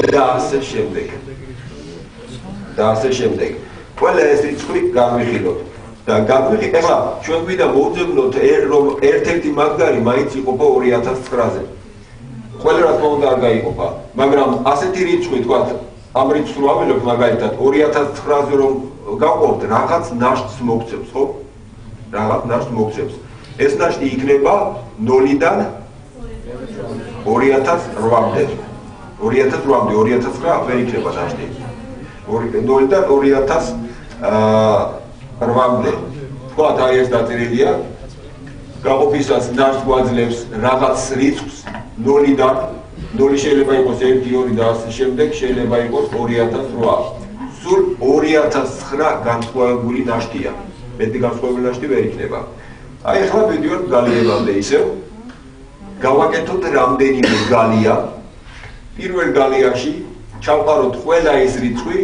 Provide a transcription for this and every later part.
და ასე შემდეგ. Ყველა ეს რიცხვი განვიხილოთ. და განვიხილოთ, ეხლა ჩვენ გვინდა მოვძებნოთ რომ ერთ-ერთი მაგარი მაინც იყოფა 2009-ზე. ყველა რა თქმა უნდა არ გაიყოფა, მაგრამ ასეთი რიცხვი თქვა ამ რიცხვს რო ავიღებ მაგალითად 2009-ზე რომ გავყავთ რაღაც ნაშთს მოგცემს, ხო? რაღაც ნაშთს მოგცემს. ეს ნაშთი იქნება 0-დან 2008-მდე. 2008-მდე, 2009 ვერ იქნება ნაშთი. 0-დან 2008-მდე. თქვათ აი ეს დაწერილია. გაყოფისას ნაშთს გვაძლევს რაღაც რიცხვს 0-დან 0 შეიძლება იყოს 1, 2 და ასე შემდეგ, შეიძლება იყოს 2008. სულ 2009 განსხვავებული ნაშთია. მეტი განსხვავებული ნაშთი ვერ იქნება. აი ახლა ვიდეოდ გალიებამდე ისევ. გავაკეთოთ რამდენიმე გალია. პირველ გალიაში ჩავყაროთ ყველა ეს რიცხვი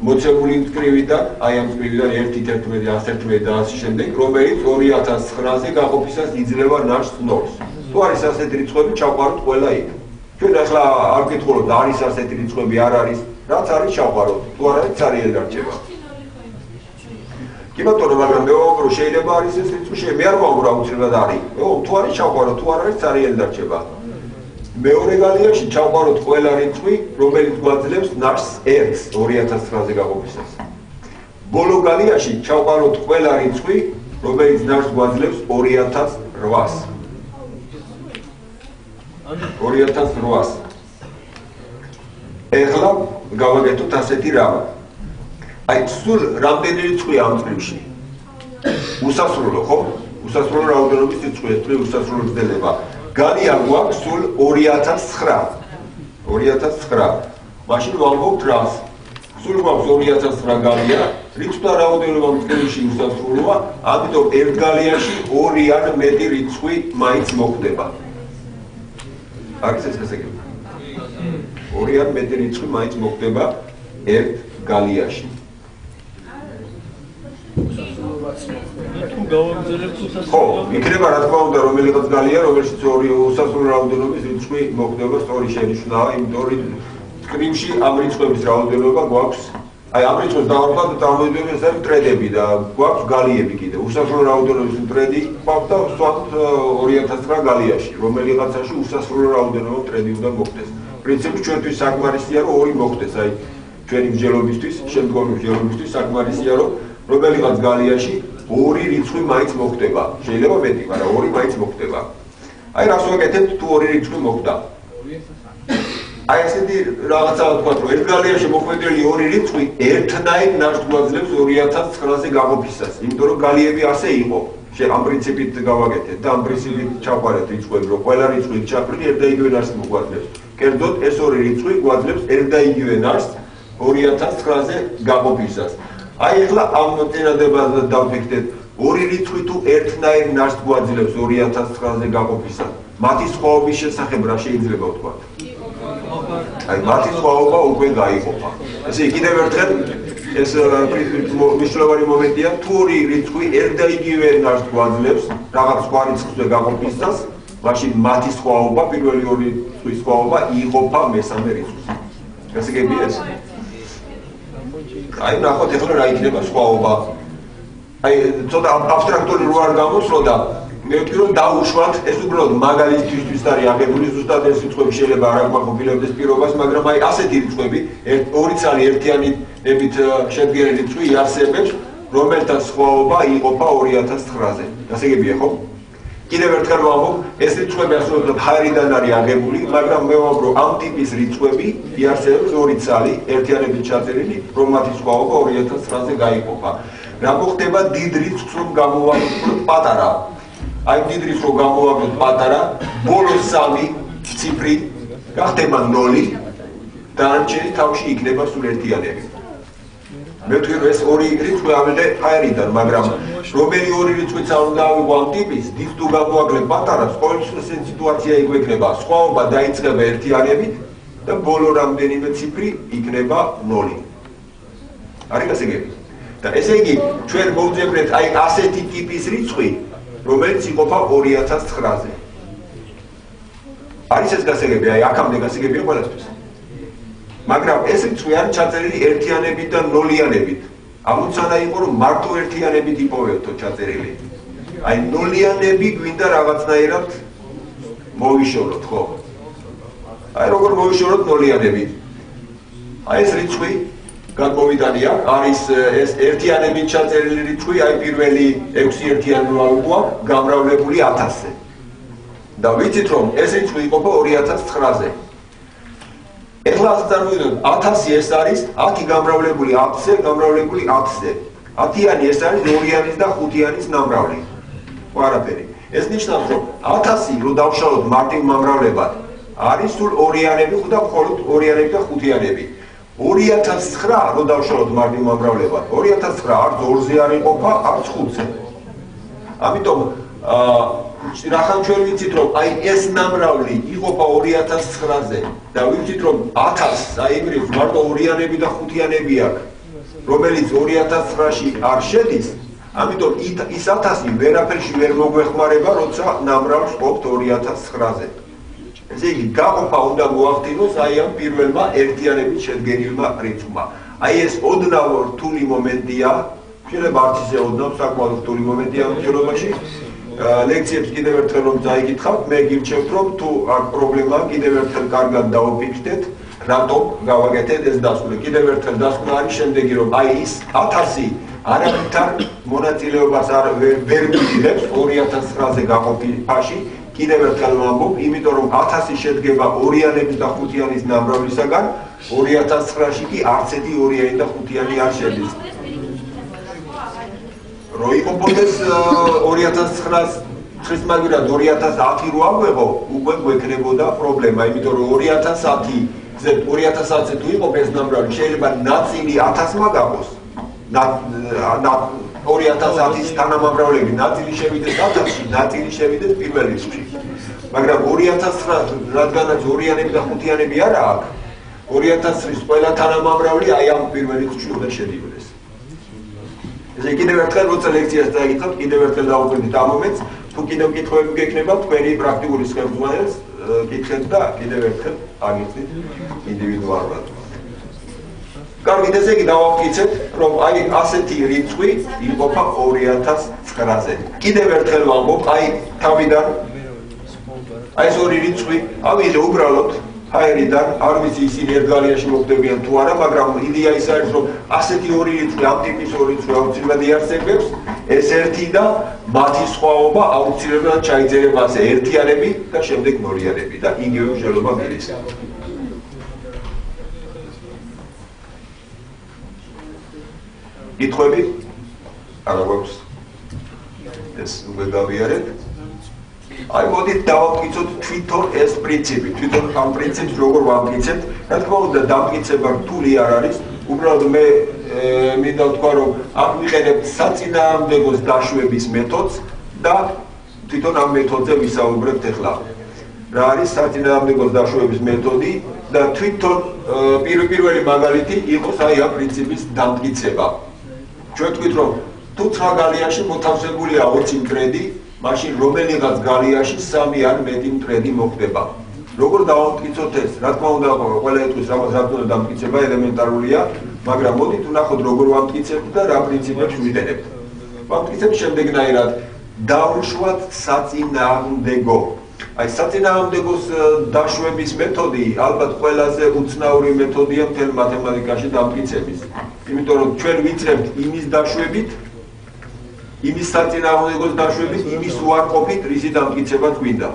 მოცემული მწკრივიდან, აი ამ მწკრივიდან 1, 11, 111 და ასე შემდეგ, რომელიც 2009-ზე გაყოფისას იძლევა ნაშთს 0-ს. თუ არის ასეთი რიცხვები, ჩავყაროთ ყველა იქ. ჩვენ ახლა არ ვკითხულობთ, არის ასეთი რიცხვები, არ არის, რაც არის ჩავყაროთ. თუ არ არის, ცარიელი დარჩება. კი ბატონო, მაგრამ მე ვამბობ, რომ შეიძლება არის ეს რიცხვი, მე არ ვამბობ, რა უცებად არის. თუ არის ჩავყაროთ, თუ არ არის, ცარიელი დარჩება. მეორე გალიაში ჩავყაროთ ყველა რიცხვი, რომელიც გვაძლევს ნაშთს 1-ს 2009-ზე გაყოფისას. ბოლო გალიაში ჩავყაროთ ყველა რიცხვი, რომელიც ნაშთს გვაძლევს 2008-ს. 2008-ს. ეხლა გავაკეთოთ ასეთი რამ. აი, სულ რამდენი რიცხვია ამ წრებში? უსასრულო, ხო? უსასრულო რაოდენობის რიცხვი, ეს უსასრულო გრძელება. გალია გვაქვს სულ 2009. 2009. მაშინ ვამბობთ რას? სულ გვაქვს 2009 გალია, რიცხვთა რაოდენობა მწკრივში უსასრულოა, ამიტომ ერთ გალიაში 2 ან მეტი რიცხვი მაინც მოხდება. არის ეს გასაგები? 2 ან მეტი რიცხვი მაინც მოხდება ერთ გალიაში. ხო, იქნება რა თქმა უნდა რომელიღაც გალია, რომელშიც 2 უსასრულო რაოდენობის რიცხვი მოხდება, სწორი შენიშვნაა, იმიტომ რომ მწკრივში ამ რიცხვების რაოდენობა გვაქვს. აი ამ რიცხვებს დავარქვათ წარმოვიდგინოთ ეს არის მტრედები და გვაქვს გალიები კიდე. უსასრულო რაოდენობის მტრედი გვაქვს და ვსვათ 2009 გალიაში, რომელიღაცაში უსასრულო რაოდენობა მტრედი უნდა მოხდეს. პრინციპი ჩვენთვის საკმარისია რომ 2 მოხდეს, აი ჩვენი მსჯელობისთვის, შემდგომი მსჯელობისთვის საკმარისია რომ რომელიღაც გალიაში 2 რიცხვი მაინც მოხდება. შეიძლება მეტი, მაგრამ 2 მაინც მოხდება. აი რას ვაკეთებთ თუ 2 რიცხვი მოხდა? აი ესეთი რაღაცა ვთქვათ, რომ ერთ გალიაში მოხვედრილი 2 რიცხვი ერთნაირ ნაშთს გვაძლევს 2009-ზე გაყოფისას. იმიტომ რომ გალიები ასე იყო. ამ პრინციპით გავაკეთეთ და ამ პრინციპით ჩავყარეთ რიცხვები, რომ ყველა რიცხვი ჩაფრთხილი ერთ და იგივე ნაშთს მოგვაძლევს. კერძოდ ეს 2 რიცხვი გვაძლევს ერთ და იგივე ნაშთს 2009-ზე გაყოფისას. აი ახლა ამ წინადებაზე დავფიქრდეთ 2 რიცხვი თუ ერთნაირ ნაშთს გვაძლევს 2009-ზე გაყოფისას. მათი სხვაობის შესახებ რა შეიძლება ვთქვათ? აი მათი სხვაობა უკვე გაიყოფა. ესე კიდევ ერთხელ ეს მნიშვნელოვანი მომენტია, თუ 2 რიცხვი ერთ და იგივე ნაშთს გვაძლევს რაღაც სხვა რიცხვზე გაყოფისას, მაშინ მათი სხვაობა, პირველი 2 რიცხვის სხვაობა იყოფა მესამე რიცხვს. გასაგებია ეს? აი ნახოთ ეხლა რა იქნება სხვაობა. აი ცოტა აბსტრაქტული რო არ გამოსვლა და მე ვთქვი რომ დაუშვათ, ეს უბრალოდ მაგალითისთვის არის აღებული, ზუსტად ეს რიცხვები შეიძლება არ აღვაფობილებდეს პირობას, მაგრამ აი ასეთი რიცხვები, 2 ცალი ერთიანებით შედგენილი რიცხვი იარსებებს, რომელთა სხვაობა იყოფა 2009-ზე. გასაგებია ხო? კიდევ ერთხელ ვამბობ, ეს რიცხვები ასრულებად ჰაერიდან არის აღებული, მაგრამ მე ვამბობ, რომ ამ ტიპის რიცხვები იარსებებს 2 ცალი ერთიანებით ჩაწერილი, რომ მათი სხვაობა 2009-ზე გაიყოფა. რა მოხდება დიდ რიცხვს რომ გამოვაკლოთ პატარა? აი დიდ რიცხვს რომ გამოვაკლოთ პატარა, ბოლოს 3 ციფრი გახდება 0, დანარჩენი თავში იქნება სულ ერთიანები. მე ვთქვი რომ ეს 2 რიცხვი ავიღე ჰაერიდან, მაგრამ რომელი 2 რიცხვიც არ უნდა ავიღო ამ ტიპის, დიდ თუ გამოვაკლებ პატარას, ყოველთვის სიტუაცია იგვექნება, სხვაობა დაიწყება ერთიანებით და ბოლო რამდენიმე ციფრი იქნება 0. არის გასაგები? და ესე იგი ჩვენ მოვძებნეთ აი ასეთი ტიპის რიცხვი, რომელიც იყოფა 2009-ზე. არის ეს გასაგები, აი აქამდე გასაგებია ყველასთვის. მაგრამ ეს რიცხვი არის ჩაწერილი ერთიანებით და ნოლიანებით. ამოცანა იყო რომ მარტო ერთიანებით იპოვებთო ჩაწერილი. აი ნოლიანები გვინდა რაღაცნაირად მოვიშოროთ, ხო? აი როგორ მოვიშოროთ ნოლიანები? აი ეს რიცხვი გამოვიდანია, არის ეს ერთიანებით ჩაწერილი რიცხვი, აი პირველი 6 ერთიანი ვაუყვა გამრავლებული 1000-ზე. და ვიცით რომ ეს რიცხვი იყოფა 2009-ზე. ეხლა ასე წარმოვიდგინოთ 1000 ეს არის 10 გამრავლებული 10-ზე, გამრავლებული 10-ზე. 10-იანი ეს არის 2-яნის და 5-яნის ნამრავლი. ხო არაფერი. ეს ნიშნავს რომ 1000 რო დავშალოთ მარტივ მომრავლებად, არის სულ 2-იანები და მხოლოდ 2-იანები და 5-იანები. 2009 რო დავშალოთ მარტივ მომრავლებად, 2009 არც 2-ზე არ იყოფა, არც 5-ზე. ამიტომ რახან ჩვენ ვიცით რომ აი ეს ნამრავლი იყოფა 2009-ზე და ვიცით რომ 1000 აი იმრით მარტო 2-იანები და 5-იანები აქვს, რომელიც 2009-ში არ შედის, ამიტომ ის 1000 ვერაფერში ვერ მოგვეხმარება, როცა ნამრავლს ყოფთ 2009-ზე. ესე იგი გაყოფა უნდა მოახდინოს აი ამ პირველმა ერთიანებით შედგენილმა რიცხვმა. აი ეს ოდნავ რთული მომენტია, შეიძლება არც ისე ოდნავ საკმაოდ რთული მომენტია ამ ცნობაში. ლექციებს კიდევ ერთხელ რომ წაიკითხავთ, მე გირჩევთ რომ თუ აქ პრობლემაა, კიდევ ერთხელ კარგად დავაფიქრდეთ, რატომ გავაკეთეთ ეს დასკვნა. კიდევ ერთხელ დასკვნა არის შემდეგი, რომ აი ის 1000 არაფრთან მონაწილეობას ვერ მიდიღებს 2009-ზე გაყოფაში. კიდევ ერთხელ ვამბობ, იმიტომ რომ 1000 შედგება 2-იანების და 5-იანის ნამრავლისაგან, 2009-ში კი არც ერთი 2-იანი და 5-იანი არ შედის. რო იყოფოდეს 2009-ს ხსნაგირად 2010 რო ავიღო, უკვე გვექნებოდა პრობლემა, იმიტომ რომ 2010-ზე 2010-ზე თუ იყოფეს ნამრავლი, შეიძლება ნაწილი 1000-მა გახოს. 2010-ის თანამამრავლები ნაწილი შევიდეს 1000-ში, ნაწილი შევიდეს პირველ რიცხვში. მაგრამ 2009 რადგანაც 2-იანები და 5-იანები არა აქვს, 2009-ის ყველა თანამამრავლი აი ამ პირველ რიცხვში უნდა შედიოდეს. ესე კიდევ ერთხელ როცა ლექციას წაიკითხავთ, კიდევ ერთხელ დავუკვირდით ამ მომენტს, თუ კიდევ კითხვები გექნება, თქვენი პრაქტიკული ხელმძღვანელს კითხეთ და კიდევ ერთხელ აგიწით ინდივიდუალურად. კარგით, ესე იგი დავამტკიცეთ, რომ აი ასეთი რიცხვი იყოფა 2009-ზე. კიდევ ერთხელ ვამბობ, აი თავიდან აი ეს ორი რიცხვი ავიღე უბრალოდ ჰაერიდან, არ ვიცი ისინი ერთგალიაში მოხდებიან თუ არა, მაგრამ იდეა ის არის, რომ ასეთი ორი რიცხვი, ამ ტიპის ორი რიცხვი აუცილებლად იარსებებს, ეს ერთი და მათი სხვაობა აუცილებლად ჩაიწერება ასე ერთიანები და შემდეგ ნოლიანები და იგივე მსჯელობა მიდის. კითხვები? არა გვაქვს. ეს უკვე გავიარეთ. აი მოდით დავამტკიცოთ თვითონ ეს პრინციპი, თვითონ ამ პრინციპს როგორ ვამტკიცებთ. რა თქმა უნდა, დამტკიცება რთული არ არის. უბრალოდ მე მინდა ვთქვა, რომ აქ ვიყენებთ საწინააღმდეგოს დაშვების მეთოდს და თვითონ ამ მეთოდზე ვისაუბრებთ ახლა. რა არის საწინააღმდეგოს დაშვების მეთოდი და თვითონ პირველი მაგალითი იყოს აი ამ პრინციპის დამტკიცება. ჩვენ ვთქვით, რომ თუ 9 გალიაში მოთავსებულია 20 მტრედი, მაშინ რომელიღაც გალიაში 3 ან მეტი მტრედი მოხდება. როგორ დავამტკიცოთ ეს? რა თქმა უნდა, ყველა ეტყვის რაღაც რატომ დამტკიცება ელემენტარულია, მაგრამ მოდით ვნახოთ როგორ ვამტკიცებთ და რა პრინციპებს ვიყენებთ. ვამტკიცებთ შემდეგნაირად: დავუშვათ საწინააღმდეგო. აი საწინააღმდეგოს დაშვების მეთოდი ალბათ ყველაზე უცნაური მეთოდია მთელ მათემატიკაში დამტკიცების. იმიტომ რომ ჩვენ ვიწრებთ იმის დაშვებით, იმის საწინააღმდეგოს დაშვებით, იმის უარყოფით, რისი დამტკიცება გვინდა.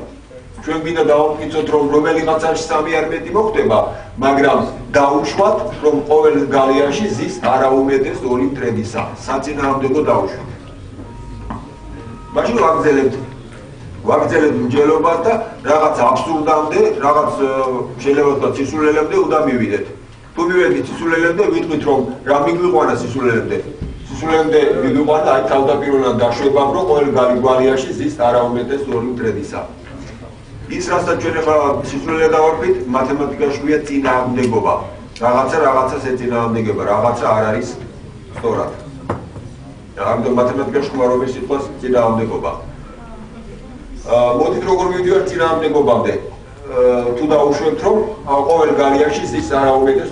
ჩვენ გვინდა დავამტკიცოთ, რომ რომელიღაცაში 3 არ მეტი მოხდება, მაგრამ დაუშვათ, რომ ყოველ გალიაში ზის არაუმეტეს 2 მტრედისა. საწინააღმდეგო დაუშვით. მაშინ ვაგრძელებთ მსჯელობას და რაღაც აბსურდამდე, რაღაც შეიძლება ვთქვათ სისულელემდე უნდა მივიდეთ. თუ მივედით სისულელემდე, ვიტყვით, რომ რა მიგვიყვანა სისულელემდე. სისულელემდე მიგვიყვანა აი თავდაპირველად დაშვებამ, რომ ყოველ გალიაში ზის არაუმეტეს 2 მტრედისა. ის რასაც ჩვენ ახლა სისულელე დავარქვით, მათემატიკაში გვია წინააღმდეგობა. რაღაცას ეწინააღმდეგება, რაღაცა არ არის სწორად. ამიტომ მათემატიკაში ხმარობენ სიტყვას წინააღმდეგობა. მოდით როგორ მივიდივართ წინააღმდეგობამდე. თუ დავუშვებთ, რომ ყოველ გალიაში ზის არაუმეტეს